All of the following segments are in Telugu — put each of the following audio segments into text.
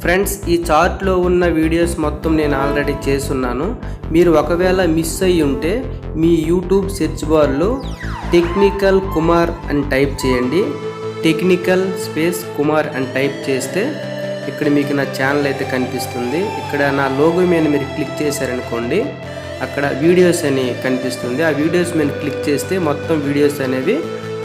ఫ్రెండ్స్, ఈ చార్ట్లో ఉన్న వీడియోస్ మొత్తం నేను ఆల్రెడీ చేస్తున్నాను. మీరు ఒకవేళ మిస్ అయ్యి ఉంటే మీ యూట్యూబ్ సెర్చ్ బార్లో టెక్నికల్ కుమార్ అని టైప్ చేయండి. టెక్నికల్ స్పేస్ కుమార్ అని టైప్ చేస్తే ఇక్కడ మీకు నా ఛానల్ అయితే కనిపిస్తుంది. ఇక్కడ నా లోగో మీద మీరు క్లిక్ చేశారనుకోండి, అక్కడ వీడియోస్ అని కనిపిస్తుంది. ఆ వీడియోస్ మీద క్లిక్ చేస్తే మొత్తం వీడియోస్ అనేవి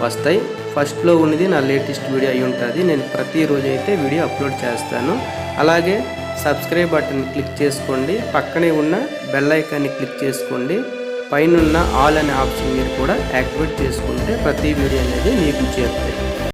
వస్తాయి. ఫస్ట్లో ఉన్నది నా లేటెస్ట్ వీడియో అయి ఉంటుంది. నేను ప్రతిరోజు అయితే వీడియో అప్లోడ్ చేస్తాను. అలాగే సబ్స్క్రైబ్ బటన్ క్లిక్ చేసుకోండి. పక్కనే ఉన్న బెల్ ఐకాన్ని క్లిక్ చేసుకోండి. పైన ఉన్న ఆల్ అనే ఆప్షన్ మీరు కూడా యాక్టివేట్ చేసుకుంటే ప్రతి వీడియో అనేది మీకు చేరుతాయి.